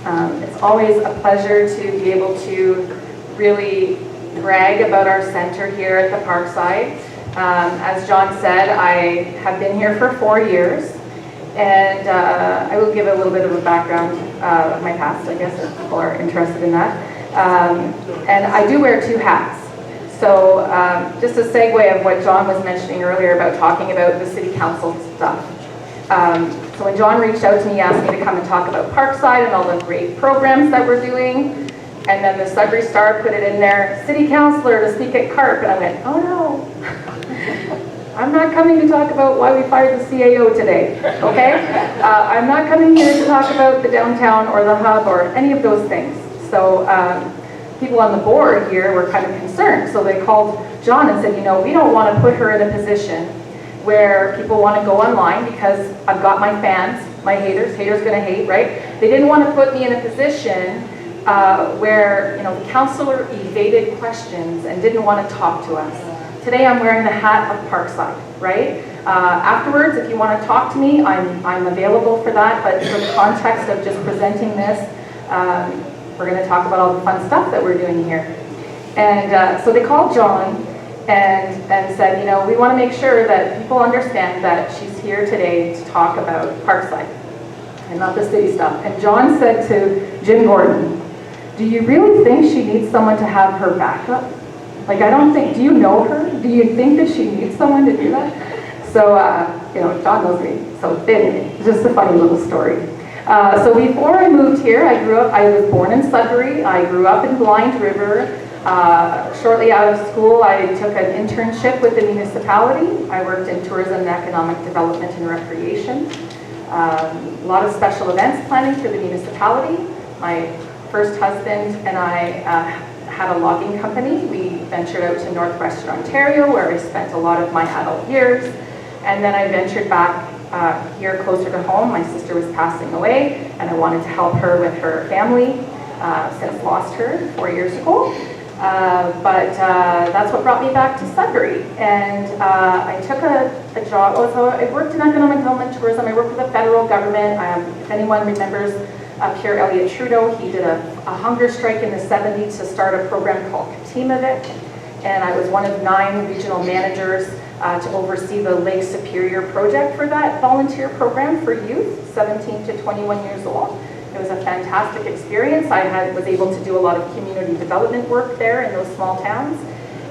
It's always a pleasure to be able to really brag about our center here at the Parkside. As John said, I have been here for 4 years, and I will give a little bit of a background of my past, I guess, if people are interested in that. And I do wear 2 hats. So just a segue of what John was mentioning earlier about talking about the city council stuff. So when John reached out to me, he asked me to come and talk about Parkside and all the great programs that we're doing. And then the Sudbury Star put it in there, city councilor to speak at CARP. And I went, oh no, I'm not coming to talk about why we fired the CAO today, okay? I'm not coming here to talk about the downtown or the hub or any of those things. So people on the board here were kind of concerned. So they called John and said, you know, we don't want to put her in a position where people want to go online because I've got my fans, my haters gonna hate, right? They didn't want to put me in a position where, you know, the councillor evaded questions and didn't want to talk to us. Today I'm wearing the hat of Parkside, right? Afterwards, if you want to talk to me, I'm available for that, but for the context of just presenting this, we're going to talk about all the fun stuff that we're doing here. And so they called John and said, you know, we want to make sure that people understand that she's here today to talk about Parkside and not the city stuff. And John said to Jim Gordon, do you really think she needs someone to have her backup? Like, I don't think, do you know her? Do you think that she needs someone to do that? So, you know, John knows me. So it's just a funny little story. So before I moved here, I was born in Sudbury. I grew up in Blind River. Shortly out of school, I took an internship with the municipality. I worked in tourism and economic development and recreation. A lot of special events planning for the municipality. My first husband and I had a logging company. We ventured out to northwestern Ontario, where I spent a lot of my adult years. And then I ventured back here closer to home. My sister was passing away, and I wanted to help her with her family, since lost her 4 years ago. But that's what brought me back to Sudbury. And I took a job. So I worked in economic development tourism. I worked with the federal government. If anyone remembers Pierre Elliott Trudeau, he did a hunger strike in the 70s to start a program called Katimavik. And I was one of 9 regional managers to oversee the Lake Superior project for that volunteer program for youth, 17 to 21 years old. It was a fantastic experience. I was able to do a lot of community development work there in those small towns,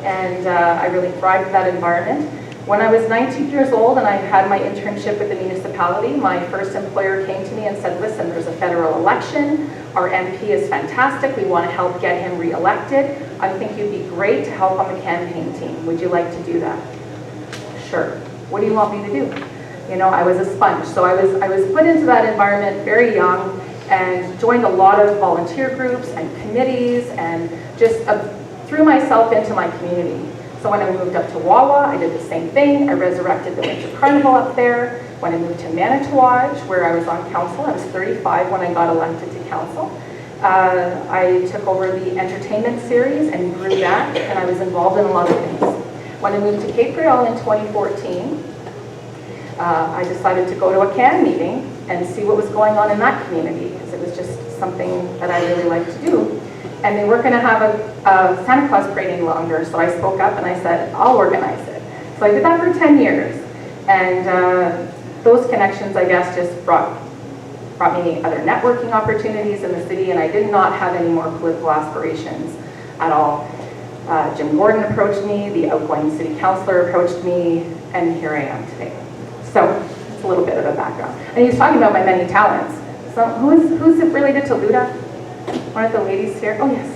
and I really thrived in that environment. When I was 19 years old and I had my internship with the municipality, my first employer came to me and said, listen, there's a federal election. Our MP is fantastic. We want to help get him reelected. I think you'd be great to help on the campaign team. Would you like to do that? Sure. What do you want me to do? You know, I was a sponge. So I was put into that environment very young and joined a lot of volunteer groups and committees and just threw myself into my community. So when I moved up to Wawa, I did the same thing. I resurrected the Winter Carnival up there. When I moved to Manitowaj, where I was on council, I was 35 when I got elected to council. I took over the entertainment series and grew that, and I was involved in a lot of things. When I moved to Cape Creole in 2014, I decided to go to a CAN meeting and see what was going on in that community, because it was just something that I really liked to do. And they weren't going to have a Santa Claus parade any longer, so I spoke up and I said, I'll organize it. So I did that for 10 years. And those connections, I guess, just brought me other networking opportunities in the city, and I did not have any more political aspirations at all. Jim Gordon approached me, the outgoing city councilor approached me, and here I am today. So it's a little bit of a background. And he was talking about my many talents. So who's related to Luda? One of the ladies here? Oh, yes.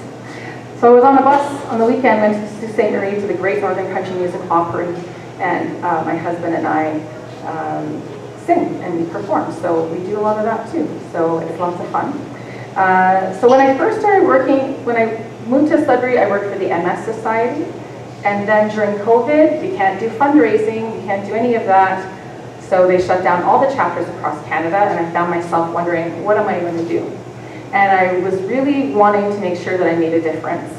So I was on a bus on the weekend, went to St. Marie to the Great Northern Country Music Opera, and my husband and I sing and we perform. So we do a lot of that too. So it's lots of fun. So when I first started working, when I moved to Sudbury, I worked for the MS Society. And then during COVID, we can't do fundraising, we can't do any of that. So they shut down all the chapters across Canada, and I found myself wondering, what am I going to do? And I was really wanting to make sure that I made a difference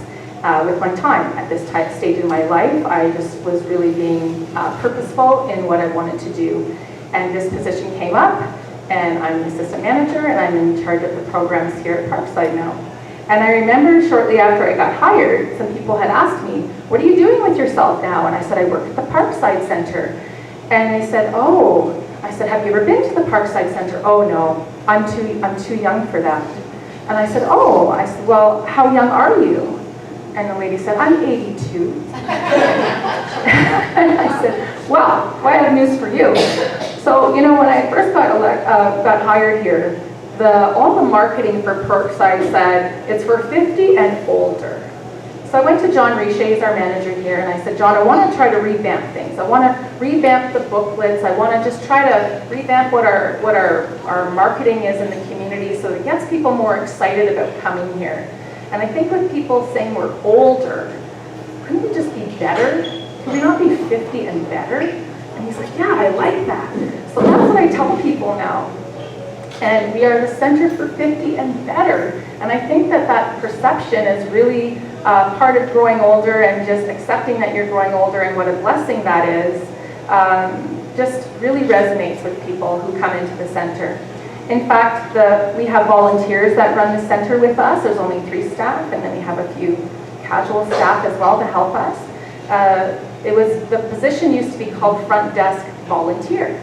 with my time. At this stage in my life, I just was really being purposeful in what I wanted to do. And this position came up, and I'm the assistant manager, and I'm in charge of the programs here at Parkside now. And I remember shortly after I got hired, some people had asked me, what are you doing with yourself now? And I said, I work at the Parkside Center. And they said, oh, I said, have you ever been to the Parkside Center? Oh no, I'm too young for that. And I said, oh, I said, well, how young are you? And the lady said, I'm 82. And I said, well, I have news for you. So, you know, when I first got hired here, all the marketing for Parkside said it's for 50 and older. So I went to John Richer, our manager here, and I said, John, I want to try to revamp things. I want to revamp the booklets. I want to just try to revamp what our marketing is in the community so that it gets people more excited about coming here. And I think with people saying we're older, couldn't we just be better? Could we not be 50 and better? And he's like, yeah, I like that. So that's what I tell people now. And we are the center for 50 and better. And I think that perception is really part of growing older, and just accepting that you're growing older and what a blessing that is, just really resonates with people who come into the center. In fact, we have volunteers that run the center with us. There's only 3 staff, and then we have a few casual staff as well to help us. The position used to be called front desk volunteer.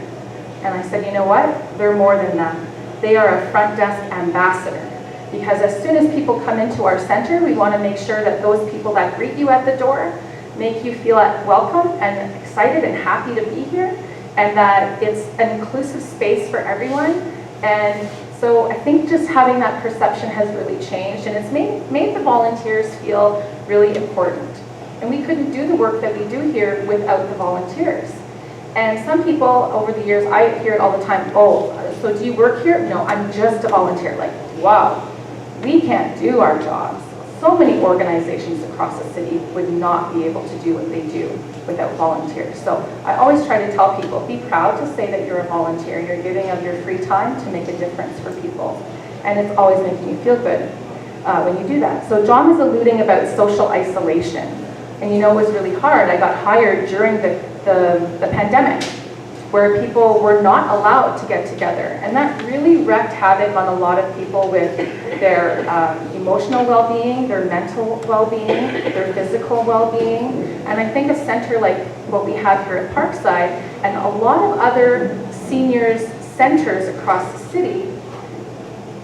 And I said, you know what? They're more than that. They are a front desk ambassador. Because as soon as people come into our center, we want to make sure that those people that greet you at the door make you feel welcome and excited and happy to be here, and that it's an inclusive space for everyone. And so I think just having that perception has really changed, and it's made the volunteers feel really important. And we couldn't do the work that we do here without the volunteers. And some people over the years, I hear it all the time, oh, so do you work here? No, I'm just a volunteer. Like, wow, we can't do our jobs. So many organizations across the city would not be able to do what they do without volunteers. So I always try to tell people, be proud to say that you're a volunteer. You're giving of your free time to make a difference for people. And it's always making you feel good when you do that. So John was alluding about social isolation. And you know, it was really hard. I got hired during the pandemic, where people were not allowed to get together. And that really wreaked havoc on a lot of people with their emotional well-being, their mental well-being, their physical well-being. And I think a center like what we have here at Parkside, and a lot of other seniors centers across the city,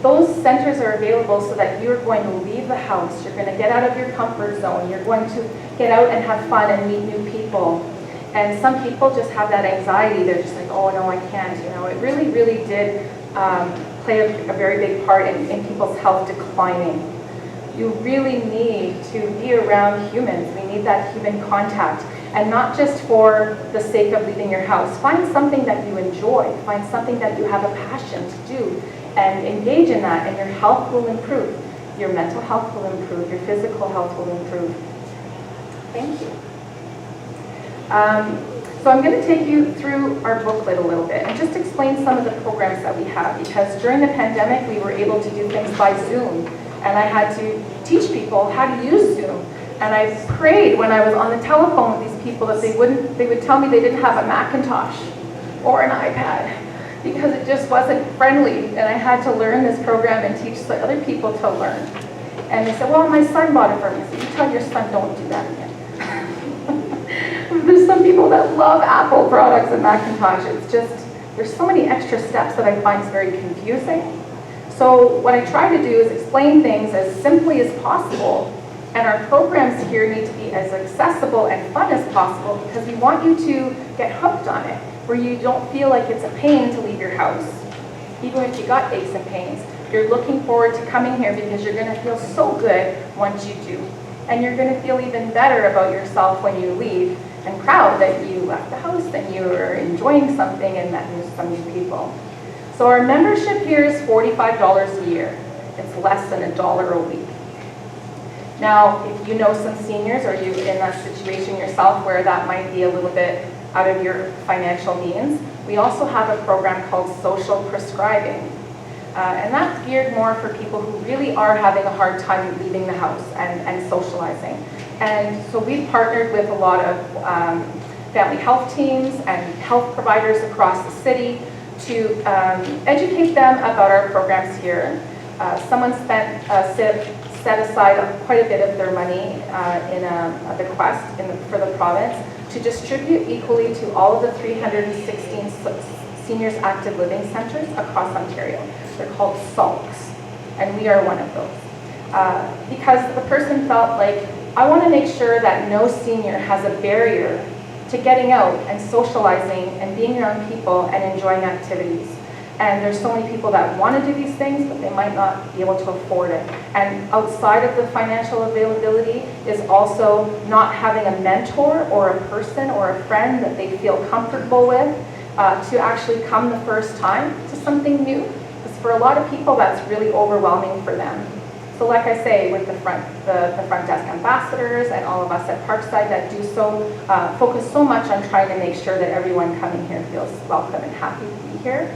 those centers are available so that you're going to leave the house, you're going to get out of your comfort zone, you're going to get out and have fun and meet new people. And some people just have that anxiety. They're just like, oh no, I can't. You know, it really, really did play a very big part in people's health declining. You really need to be around humans. We need that human contact. And not just for the sake of leaving your house. Find something that you enjoy. Find something that you have a passion to do. And engage in that, and your health will improve. Your mental health will improve. Your physical health will improve. Thank you. So I'm going to take you through our booklet a little bit and just explain some of the programs that we have, because during the pandemic we were able to do things by Zoom, and I had to teach people how to use Zoom. And I prayed when I was on the telephone with these people that they would tell me they didn't have a Macintosh or an iPad, because it just wasn't friendly, and I had to learn this program and teach the other people to learn. And they said, well, my son bought it for me. I said, you tell your son don't do that again. There's some people that love Apple products and Macintosh. It's just, there's so many extra steps that I find very confusing. So what I try to do is explain things as simply as possible, and our programs here need to be as accessible and fun as possible, because we want you to get hooked on it, where you don't feel like it's a pain to leave your house. Even if you got aches and pains, you're looking forward to coming here because you're going to feel so good once you do. And you're going to feel even better about yourself when you leave, and proud that you left the house and you were enjoying something and met some new people. So our membership here is $45 a year. It's less than $1 a week. Now, if you know some seniors, or you're in that situation yourself where that might be a little bit out of your financial means, we also have a program called social prescribing. And that's geared more for people who really are having a hard time leaving the house and socializing. And so we've partnered with a lot of family health teams and health providers across the city to educate them about our programs here. Someone set aside quite a bit of their money in a bequest for the province to distribute equally to all of the 316 seniors active living centers across Ontario. They're called SALCs, and we are one of those. Because the person felt like, I want to make sure that no senior has a barrier to getting out and socializing and being around people and enjoying activities. And there's so many people that want to do these things, but they might not be able to afford it. And outside of the financial availability is also not having a mentor or a person or a friend that they feel comfortable with to actually come the first time to something new. Because for a lot of people, that's really overwhelming for them. So like I say, with the front desk ambassadors and all of us at Parkside that do so, focus so much on trying to make sure that everyone coming here feels welcome and happy to be here.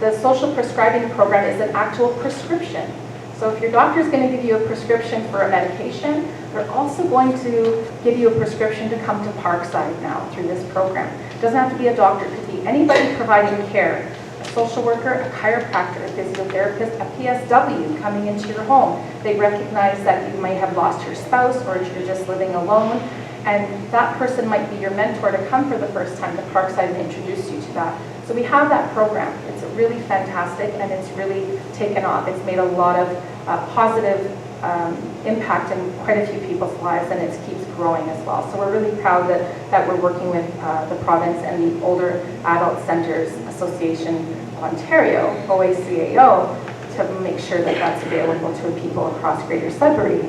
The social prescribing program is an actual prescription. So if your doctor is going to give you a prescription for a medication, they're also going to give you a prescription to come to Parkside now through this program. It doesn't have to be a doctor, it could be anybody providing care. A social worker, a chiropractor, a physiotherapist, a PSW coming into your home. They recognize that you may have lost your spouse or you're just living alone, and that person might be your mentor to come for the first time to Parkside and introduce you to that. So we have that program. It's really fantastic and it's really taken off. It's made a lot of positive impact in quite a few people's lives, and it keeps growing as well. So we're really proud that we're working with the province and the Older Adult Centers Association of Ontario, OACAO, to make sure that that's available to people across Greater Sudbury.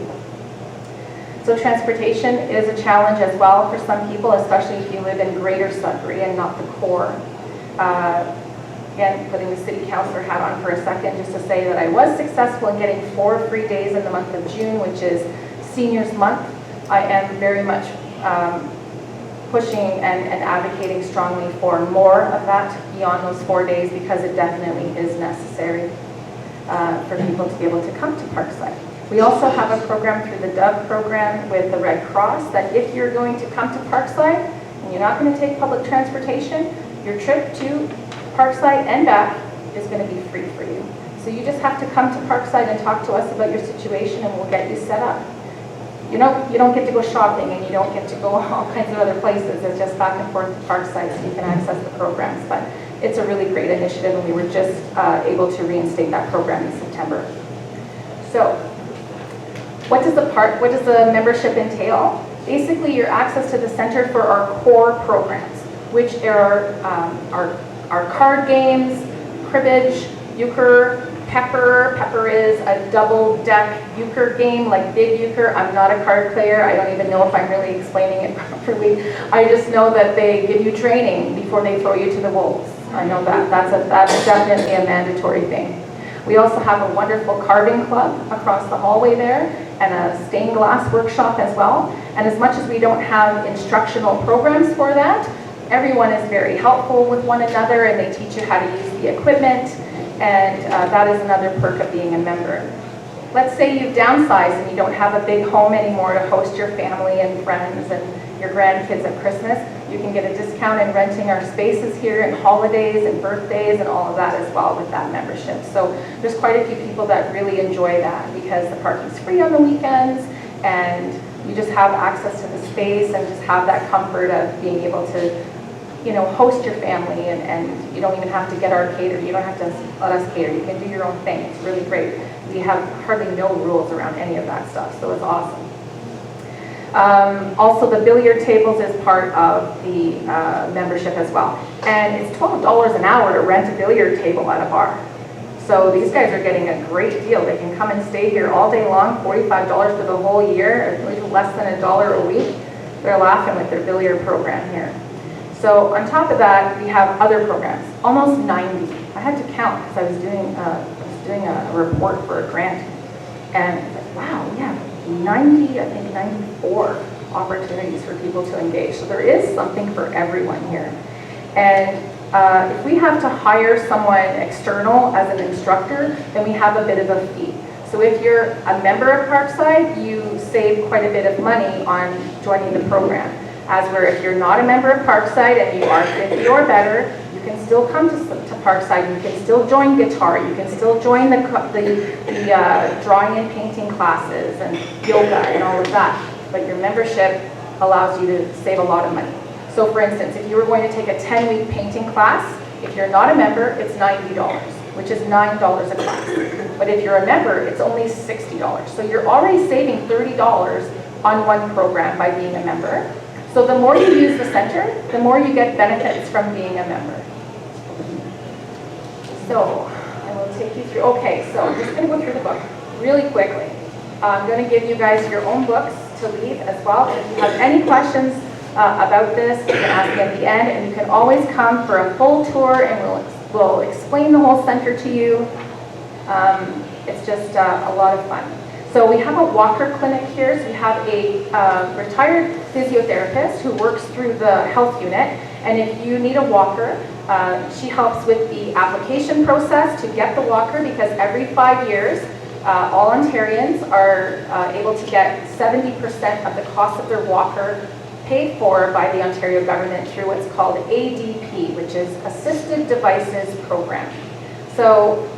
So transportation is a challenge as well for some people, especially if you live in Greater Sudbury and not the core. Again, putting the city councillor hat on for a second, just to say that I was successful in getting 4 free days in the month of June, which is Seniors Month. I am very much pushing and advocating strongly for more of that beyond those 4 days, because it definitely is necessary for people to be able to come to Parkside. We also have a program through the DOVE program with the Red Cross that if you're going to come to Parkside and you're not going to take public transportation, your trip to Parkside and back is going to be free for you. So you just have to come to Parkside and talk to us about your situation and we'll get you set up. You don't get to go shopping and you don't get to go all kinds of other places. It's just back and forth to Parkside so you can access the programs. But it's a really great initiative, and we were just able to reinstate that program in September. So what does the membership entail? Basically, your access to the center for our core programs, which are our card games, cribbage, euchre, pepper. Pepper is a double-deck euchre game, like big euchre. I'm not a card player. I don't even know if I'm really explaining it properly. I just know that they give you training before they throw you to the wolves. I know that. That's definitely a mandatory thing. We also have a wonderful carving club across the hallway there, and a stained glass workshop as well. And as much as we don't have instructional programs for that, everyone is very helpful with one another, and they teach you how to use the equipment, and that is another perk of being a member. Let's say you've downsized and you don't have a big home anymore to host your family and friends and your grandkids at Christmas. You can get a discount in renting our spaces here, and holidays and birthdays and all of that as well with that membership. So there's quite a few people that really enjoy that, because the parking's free on the weekends and you just have access to the space and just have that comfort of being able to host your family, and you don't even have to get our cater. You don't have to let us cater. You can do your own thing. It's really great. We have hardly no rules around any of that stuff, so it's awesome. Also, the billiard tables is part of the membership as well. And it's $12 an hour to rent a billiard table at a bar. So these guys are getting a great deal. They can come and stay here all day long, $45 for the whole year, a little less than $1 a week. They're laughing with their billiard program here. So on top of that, we have other programs, almost 90. I had to count because I was doing a report for a grant. And wow, we have 94 opportunities for people to engage. So there is something for everyone here. And if we have to hire someone external as an instructor, then we have a bit of a fee. So if you're a member of Parkside, you save quite a bit of money on joining the program. As where if you're not a member of Parkside and you are 50 or better, you can still come to Parkside, you can still join guitar, you can still join the drawing and painting classes and yoga and all of that, but your membership allows you to save a lot of money. So for instance, if you were going to take a 10-week painting class, if you're not a member, it's $90, which is $9 a class. But if you're a member, it's only $60. So you're already saving $30 on one program by being a member. So the more you use the center, the more you get benefits from being a member. So I will take you through, okay, so I'm just going to go through the book really quickly. I'm going to give you guys your own books to leave as well. If you have any questions about this, you can ask me at the end, and you can always come for a full tour and we'll explain the whole center to you. It's just a lot of fun. So we have a walker clinic here. So we have a retired physiotherapist who works through the health unit. And if you need a walker, she helps with the application process to get the walker, because every 5 years, all Ontarians are able to get 70% of the cost of their walker paid for by the Ontario government through what's called ADP, which is Assisted Devices Program. So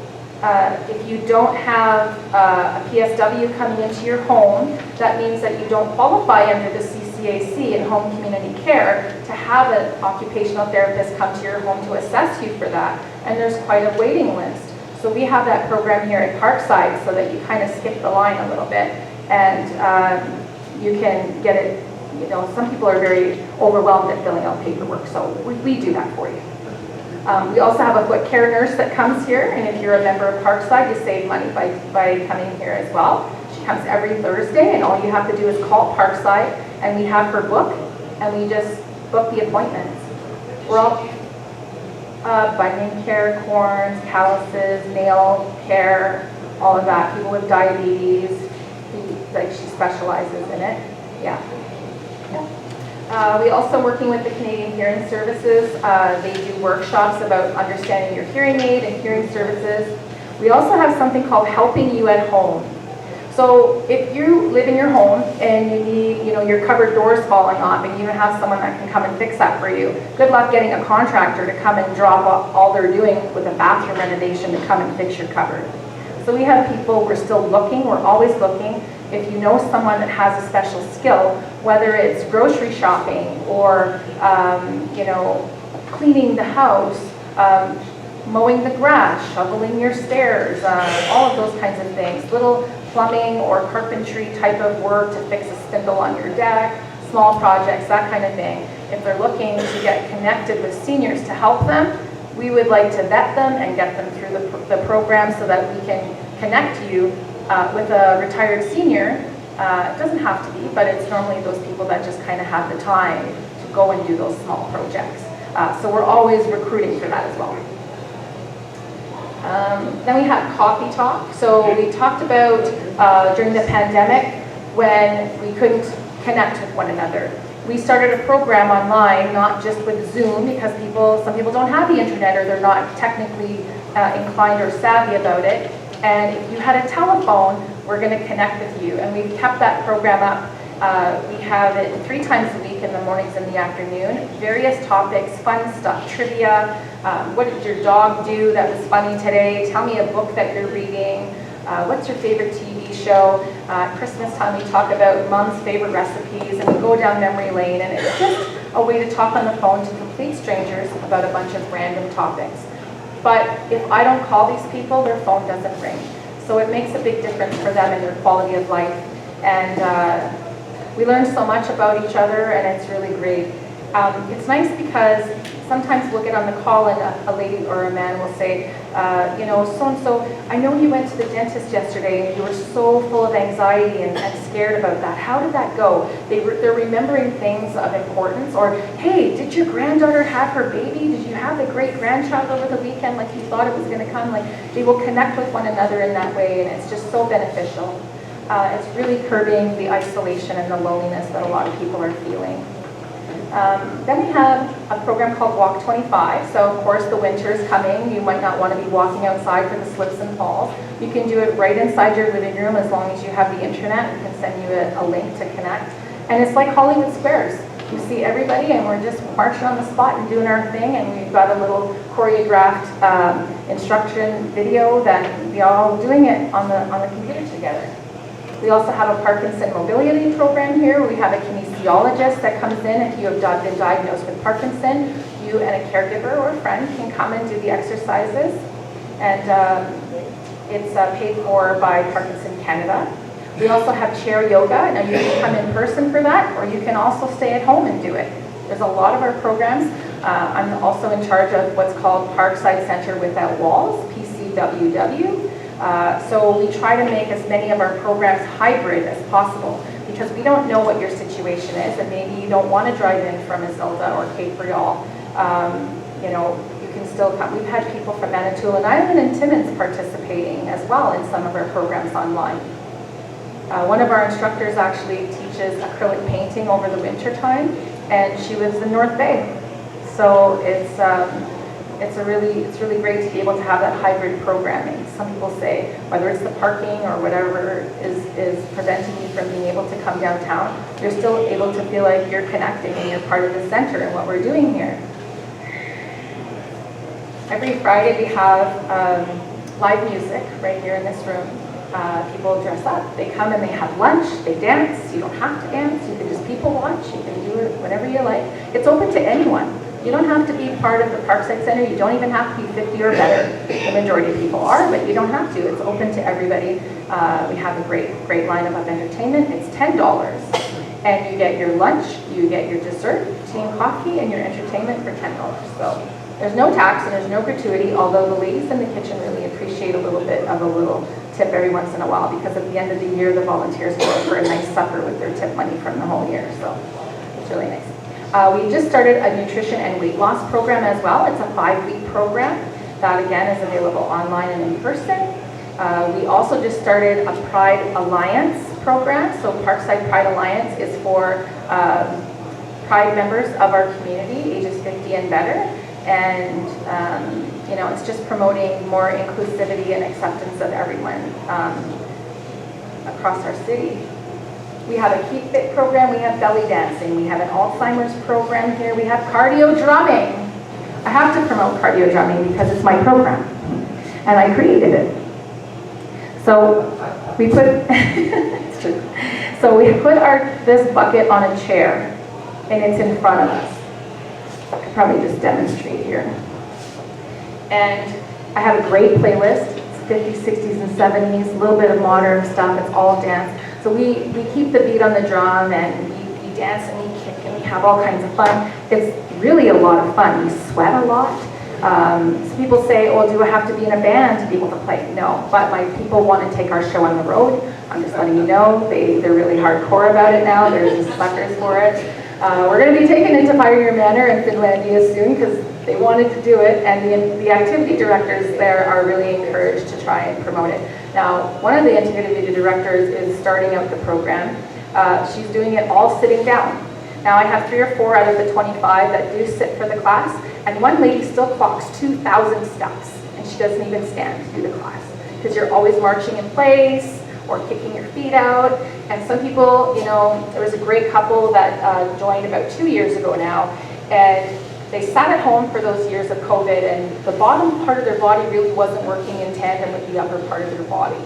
if you don't have a PSW coming into your home, that means that you don't qualify under the CCAC in home community care to have an occupational therapist come to your home to assess you for that. And there's quite a waiting list. So we have that program here at Parkside so that you kind of skip the line a little bit and you can get it. You know, some people are very overwhelmed at filling out paperwork, so we do that for you. We also have a foot care nurse that comes here, and if you're a member of Parkside, you save money by coming here as well. She comes every Thursday, and all you have to do is call Parkside, and we have her book, and we just book the appointments. We're all bunion care, corns, calluses, nail care, all of that. People with diabetes, like she specializes in it. Yeah. We also working with the Canadian Hearing Services. They do workshops about understanding your hearing aid and hearing services. We also have something called Helping You at Home. So if you live in your home and you need, your cupboard doors falling off and you don't have someone that can come and fix that for you, good luck getting a contractor to come and drop off all they're doing with a bathroom renovation to come and fix your cupboard. So we have people, we're still looking, we're always looking. If you know someone that has a special skill, whether it's grocery shopping or, cleaning the house, mowing the grass, shoveling your stairs, all of those kinds of things, little plumbing or carpentry type of work to fix a spindle on your deck, small projects, that kind of thing. If they're looking to get connected with seniors to help them, we would like to vet them and get them through the program so that we can connect you with a retired senior. It doesn't have to be, but it's normally those people that just kind of have the time to go and do those small projects. So we're always recruiting for that as well. Then we have coffee talk. So we talked about during the pandemic when we couldn't connect with one another. We started a program online, not just with Zoom, because some people don't have the internet or they're not technically inclined or savvy about it. And if you had a telephone, we're going to connect with you. And we've kept that program up. We have it 3 times a week in the mornings and the afternoon. Various topics, fun stuff, trivia. What did your dog do that was funny today? Tell me a book that you're reading. What's your favorite TV show? Christmas time we talk about mom's favorite recipes and we go down memory lane, and it's just a way to talk on the phone to complete strangers about a bunch of random topics. But if I don't call these people, their phone doesn't ring. So it makes a big difference for them in their quality of life. And we learn so much about each other, and it's really great. It's nice because sometimes we'll get on the call and a lady or a man will say, so-and-so, I know you went to the dentist yesterday and you were so full of anxiety and scared about that. How did that go? They're remembering things of importance. Or, hey, did your granddaughter have her baby? Did you have a great-grandchild over the weekend like you thought it was going to come? Like, they will connect with one another in that way, and it's just so beneficial. It's really curbing the isolation and the loneliness that a lot of people are feeling. Then we have a program called Walk 25. So of course the winter is coming. You might not want to be walking outside for the slips and falls. You can do it right inside your living room as long as you have the internet. We can send you a link to connect. And it's like Hollywood Squares. You see everybody and we're just marching on the spot and doing our thing, and we've got a little choreographed instruction video that we are all doing it on the computer together. We also have a Parkinson mobility program here. We have a kinesiologist that comes in. If you have been diagnosed with Parkinson, you and a caregiver or a friend can come and do the exercises. And it's paid for by Parkinson Canada. We also have chair yoga. Now you can come in person for that, or you can also stay at home and do it. There's a lot of our programs. I'm also in charge of what's called Parkside Center Without Walls, PCWW. So we try to make as many of our programs hybrid as possible, because we don't know what your situation is, and maybe you don't want to drive in from Isilda or Cape Real. You know, you can still come. We've had people from Manitoulin Island and Timmins participating as well in some of our programs online. One of our instructors actually teaches acrylic painting over the winter time, and she lives in North Bay. So it's really great to be able to have that hybrid programming. Some people say whether it's the parking or whatever is preventing you from being able to come downtown, you're still able to feel like you're connecting and you're part of the center and what we're doing here. Every Friday we have live music right here in this room. People dress up, they come and they have lunch, they dance. You don't have to dance, you can just people watch, you can do it whatever you like. It's open to anyone. You don't have to be part of the Parkside Center, you don't even have to be 50 or better. The majority of people are, but you don't have to. It's open to everybody. We have a great lineup of entertainment. It's $10. And you get your lunch, you get your dessert, tea and coffee, and your entertainment for $10. So there's no tax and there's no gratuity, although the ladies in the kitchen really appreciate a little bit of a little tip every once in a while, because at the end of the year, the volunteers go for a nice supper with their tip money from the whole year. So it's really nice. We just started a nutrition and weight loss program as well. It's a 5-week program that again is available online and in person. We also just started a Pride Alliance program. So Parkside Pride Alliance is for Pride members of our community, ages 50 and better. And you know, it's just promoting more inclusivity and acceptance of everyone across our city. We have a Keep Fit program, we have belly dancing, we have an Alzheimer's program here, we have cardio drumming. I have to promote cardio drumming because it's my program, and I created it. So we put, it's true. So we put this bucket on a chair, and it's in front of us. I could probably just demonstrate here. And I have a great playlist. It's 50s, 60s, and 70s, a little bit of modern stuff. It's all dance. So we keep the beat on the drum, and we dance and we kick and we have all kinds of fun. It's really a lot of fun. We sweat a lot. Some people say, oh, do I have to be in a band to be able to play? No, but my people want to take our show on the road. I'm just letting you know. They're really hardcore about it now. They're just suckers for it. We're going to be taken into Pioneer Manor in Finlandia soon because they wanted to do it, and the activity directors there are really encouraged to try and promote it. Now, one of the activity directors is starting out the program. She's doing it all sitting down. Now, I have 3 or 4 out of the 25 that do sit for the class, and one lady still clocks 2,000 steps, and she doesn't even stand to do the class because you're always marching in place or kicking your feet out. And some people, you know, there was a great couple that joined about 2 years ago now, and they sat at home for those years of COVID, and the bottom part of their body really wasn't working in tandem with the upper part of their body.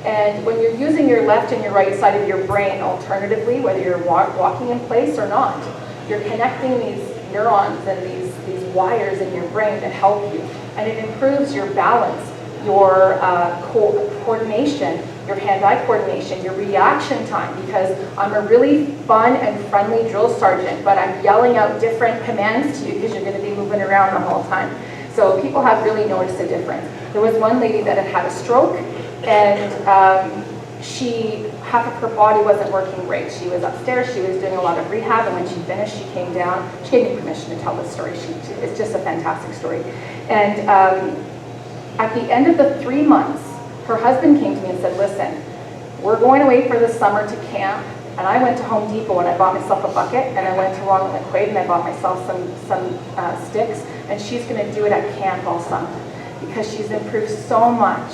And when you're using your left and your right side of your brain alternatively, whether you're walking in place or not, you're connecting these neurons and these wires in your brain that help you. And it improves your balance, your coordination, your hand-eye coordination, your reaction time, because I'm a really fun and friendly drill sergeant, but I'm yelling out different commands to you because you're going to be moving around the whole time. So people have really noticed a difference. There was one lady that had had a stroke, and half of her body wasn't working great. She was upstairs, she was doing a lot of rehab, and when she finished, she came down. She gave me permission to tell this story. It's just a fantastic story. And at the end of the 3 months, her husband came to me and said, listen, we're going away for the summer to camp, and I went to Home Depot and I bought myself a bucket, and I went to Ronald McQuaid and I bought myself some sticks, and she's going to do it at camp all summer because she's improved so much.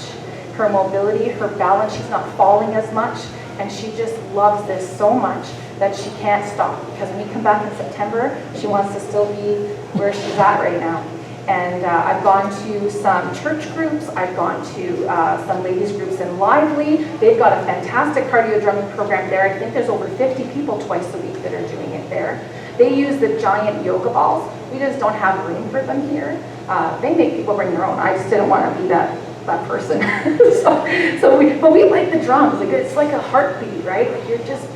Her mobility, her balance, she's not falling as much, and she just loves this so much that she can't stop, because when we come back in September, she wants to still be where she's at right now. And I've gone to some church groups, I've gone to some ladies groups in Lively. They've got a fantastic cardio drumming program there. I think there's over 50 people twice a week that are doing it there. They use the giant yoga balls. We just don't have room for them here. They make people bring their own. I just didn't want to be that person. But we like the drums. Like, it's like a heartbeat, right? Like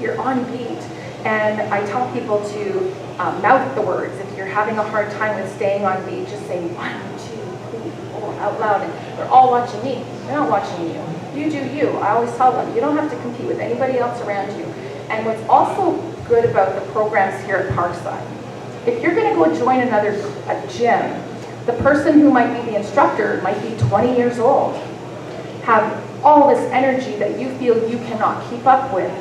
you're on beat. And I tell people to mouth the words. If you're having a hard time with staying on beat, just say 1, 2, 3, 4 out loud. And they're all watching me. They're not watching you. You do you. I always tell them, you don't have to compete with anybody else around you. And what's also good about the programs here at Parkside, if you're going to go join a gym, the person who might be the instructor might be 20 years old, have all this energy that you feel you cannot keep up with.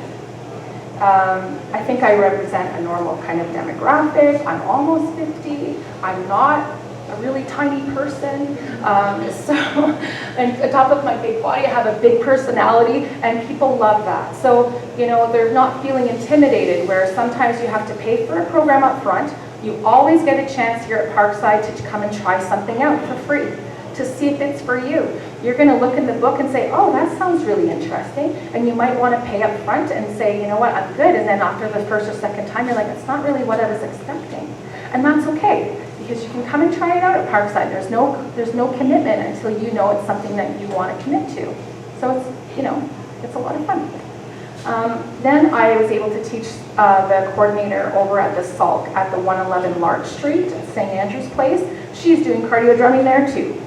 I think I represent a normal kind of demographic. I'm almost 50. I'm not a really tiny person. And on top of my big body, I have a big personality, and people love that. So, they're not feeling intimidated, where sometimes you have to pay for a program up front. You always get a chance here at Parkside to come and try something out for free, to see if it's for you. You're going to look in the book and say, oh, that sounds really interesting. And you might want to pay up front and say, you know what, I'm good. And then after the first or second time, you're like, it's not really what I was expecting. And that's okay, because you can come and try it out at Parkside. There's no commitment until you know it's something that you want to commit to. So it's a lot of fun. Then I was able to teach the coordinator over at the Salk at the 111 Larch Street at St. Andrew's Place. She's doing cardio drumming there too.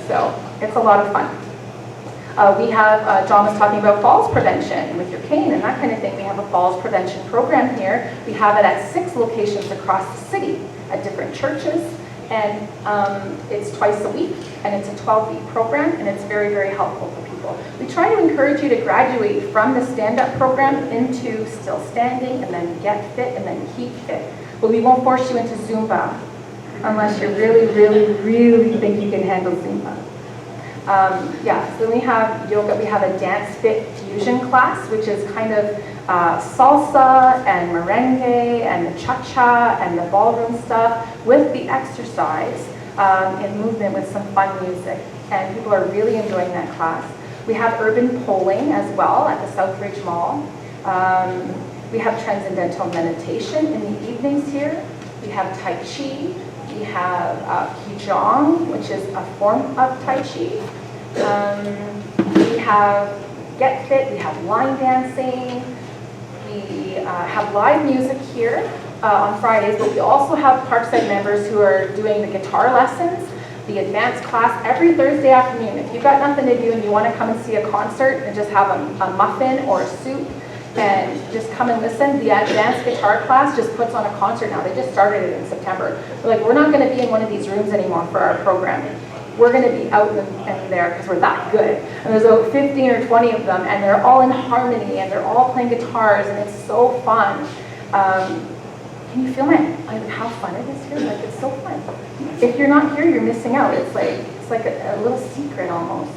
So it's a lot of fun. We have, John was talking about falls prevention with your cane and that kind of thing. We have a falls prevention program here. We have it at 6 locations across the city at different churches. And it's twice a week, and it's a 12-week program, and it's very, very helpful for people. We try to encourage you to graduate from the stand-up program into still standing, and then get fit, and then keep fit. But we won't force you into Zumba unless you really, really, really think you can handle Zumba. So we have yoga. We have a dance fit fusion class, which is kind of salsa and merengue and the cha-cha and the ballroom stuff with the exercise and movement with some fun music. And people are really enjoying that class. We have urban polling as well at the Southridge Mall. We have transcendental meditation in the evenings here. We have Tai Chi. We have Qigong, which is a form of Tai Chi. We have Get Fit. We have line dancing. We have live music here on Fridays, but we also have Parkside members who are doing the guitar lessons, the advanced class every Thursday afternoon. If you've got nothing to do and you want to come and see a concert and just have a muffin or a soup and just come and listen, the advanced guitar class just puts on a concert now. They just started it in September. We're not going to be in one of these rooms anymore for our programming. We're going to be out and there because we're that good. And there's over 15 or 20 of them, and they're all in harmony, and they're all playing guitars, and it's so fun. Can you feel how fun it is here? It's so fun. If you're not here, you're missing out. It's like a little secret almost.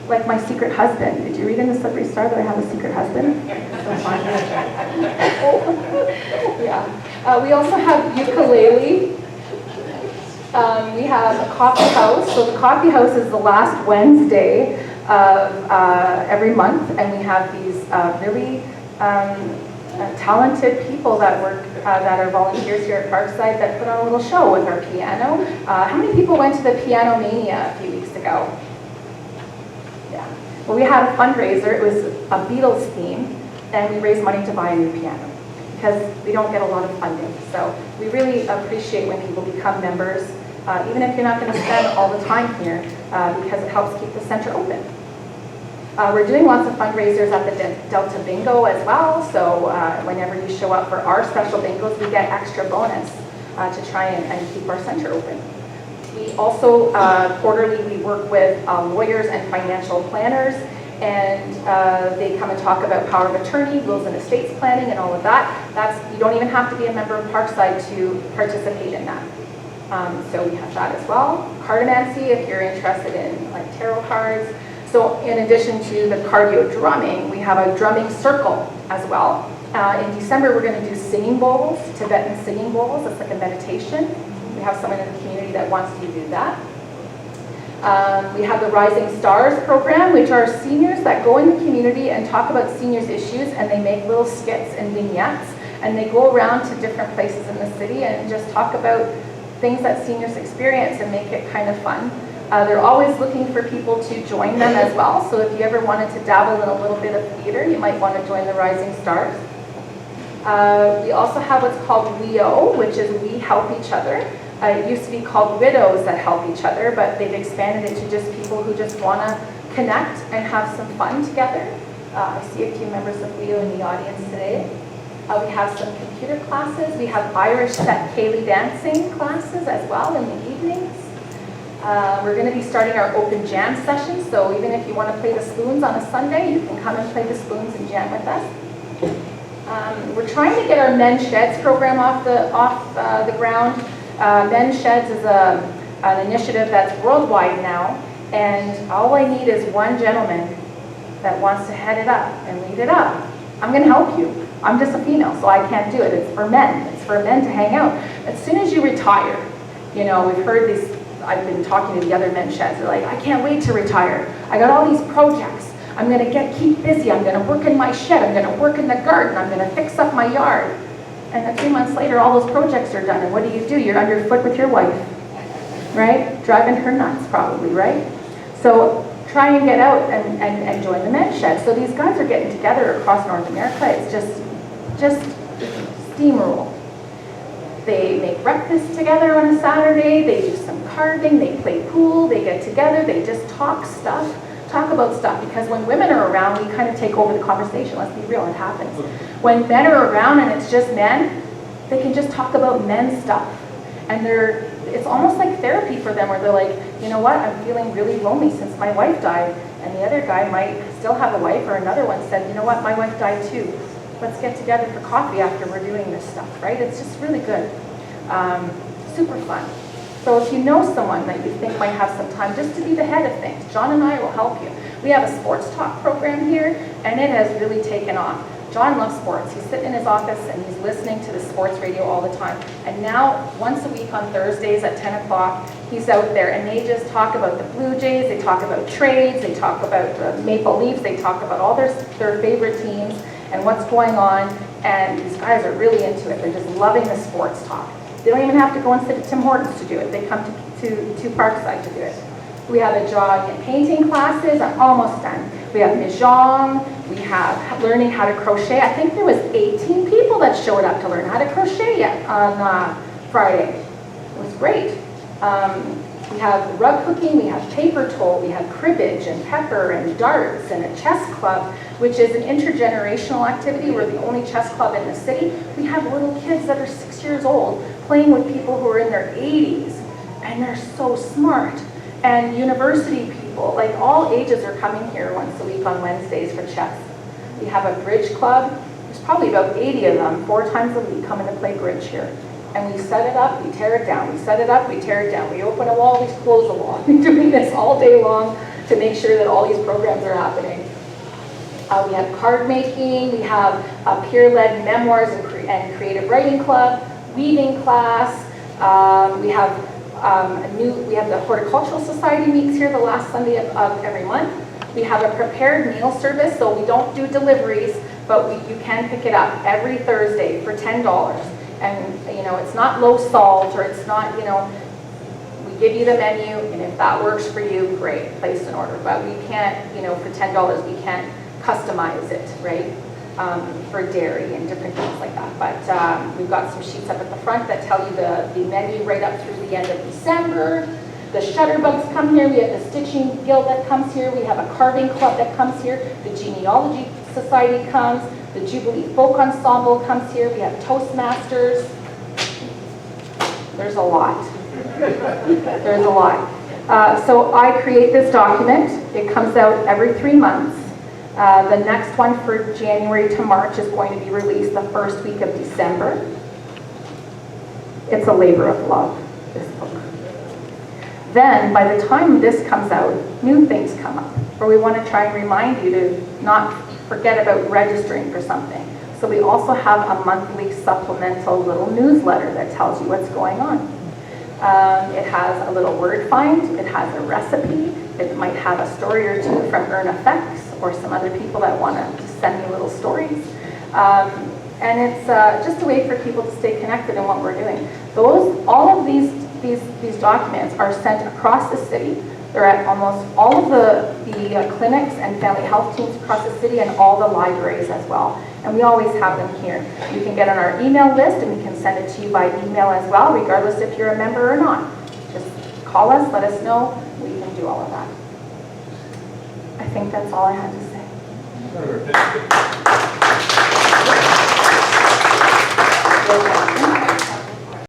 Like my secret husband. Did you read in the Slippery Star that I have a secret husband? So fun. Yeah. We also have ukulele. We have a coffee house. So the coffee house is the last Wednesday of every month, and we have these really talented people that work, that are volunteers here at Parkside that put on a little show with our piano. How many people went to the Piano Mania a few weeks ago? Yeah. Well, we had a fundraiser. It was a Beatles theme, and we raised money to buy a new piano because we don't get a lot of funding. So we really appreciate when people become members, even if you're not going to spend all the time here, because it helps keep the center open. We're doing lots of fundraisers at the Delta Bingo as well, so whenever you show up for our special bingos, we get extra bonus to try and keep our center open. We also, quarterly, we work with lawyers and financial planners, and they come and talk about power of attorney, wills and estates planning, and all of that. You don't even have to be a member of Parkside to participate in that. So we have that as well. Cartomancy, if you're interested in tarot cards. So in addition to the cardio drumming, we have a drumming circle as well. In December, we're going to do singing bowls, Tibetan singing bowls. It's like a meditation. we have someone in the community that wants to do that. We have the Rising Stars program, which are seniors that go in the community and talk about seniors' issues, and they make little skits and vignettes, and they go around to different places in the city and just talk about things that seniors experience and make it kind of fun. They're always looking for people to join them as well, so if you ever wanted to dabble in a little bit of theater, you might want to join the Rising Stars. We also have what's called WeO, which is We Help Each Other. It used to be called Widows That Help Each Other, but they've expanded it to just people who just want to connect and have some fun together. I see a few members of WeO in the audience today. We have some computer classes. We have Irish Set Ceilidh dancing classes as well in the evenings. We're going to be starting our open jam session, so even if you want to play the spoons on a Sunday, you can come and play the spoons and jam with us. We're trying to get our Men's Sheds program off the ground. Men's Sheds is an initiative that's worldwide now, and all I need is one gentleman that wants to head it up and lead it up. I'm going to help you. I'm just a female, so I can't do it. It's for men. It's for men to hang out. As soon as you retire, you know, we've heard this. I've been talking to the other men's sheds. They're like, I can't wait to retire. I got all these projects. I'm going to keep busy. I'm going to work in my shed. I'm going to work in the garden. I'm going to fix up my yard. And then 3 months later, all those projects are done. And what do? You're underfoot with your wife, right? Driving her nuts, probably, right? So try and get out and join the men's shed. So these guys are getting together across North America. It's just steamroll. They make breakfast together on a Saturday, they do some carving, they play pool, they get together, they just talk about stuff, because when women are around, we kind of take over the conversation. Let's be real, it happens. When men are around and it's just men, they can just talk about men's stuff. And it's almost like therapy for them, where they're like, you know what, I'm feeling really lonely since my wife died. And the other guy might still have a wife, or another one said, you know what, my wife died too. Let's get together for coffee after we're doing this stuff, right? It's just really good. Super fun. So if you know someone that you think might have some time just to be the head of things, John and I will help you. We have a sports talk program here, and it has really taken off. John loves sports. He's sitting in his office and he's listening to the sports radio all the time. And now, once a week on Thursdays at 10 o'clock, he's out there, and they just talk about the Blue Jays, they talk about trades, they talk about the Maple Leafs, they talk about all their favorite teams and what's going on, and these guys are really into it. They're just loving the sports talk. They don't even have to go and sit at Tim Hortons to do it. They come to Parkside to do it. We have a drawing and painting classes. I'm almost done. We have Mahjong. We have learning how to crochet. I think there was 18 people that showed up to learn how to crochet on Friday. It was great. We have rug cooking, we have paper toll, we have cribbage and pepper and darts and a chess club, which is an intergenerational activity. We're the only chess club in the city. We have little kids that are 6 years old playing with people who are in their 80s, and they're so smart. And university people, like all ages, are coming here once a week on Wednesdays for chess. We have a bridge club. There's probably about 80 of them, 4 times a week, coming to play bridge here. And we set it up, we tear it down. We set it up, we tear it down. We open a wall, we close a wall. We're doing this all day long to make sure that all these programs are happening. We have card making, we have a peer-led memoirs and creative writing club, weaving class. We have the Horticultural Society meets here the last Sunday of every month. We have a prepared meal service, so we don't do deliveries, but you can pick it up every Thursday for $10. And, you know, it's not low salt, or it's not, you know, we give you the menu, and if that works for you, great, place an order. But we can't, you know, for $10, we can't customize it, right, for dairy and different things like that. But we've got some sheets up at the front that tell you the menu right up through the end of December. The Shutterbugs come here. We have the Stitching Guild that comes here. We have a carving club that comes here. The Genealogy Society comes. The Jubilee Folk Ensemble comes here. We have Toastmasters. There's a lot. There's a lot. So I create this document. It comes out every 3 months. The next one for January to March is going to be released the first week of December. It's a labor of love, this book. Then, by the time this comes out, new things come up, where we want to try and remind you to not forget about registering for something. So we also have a monthly supplemental little newsletter that tells you what's going on. It has a little word find, it has a recipe, it might have a story or two from Earn Effects or some other people that want to send me little stories. And it's just a way for people to stay connected in what we're doing. All of these documents are sent across the city. They're at almost all of the clinics and family health teams across the city and all the libraries as well. And we always have them here. You can get on our email list and we can send it to you by email as well, regardless if you're a member or not. Just call us, let us know. We can do all of that. I think that's all I had to say.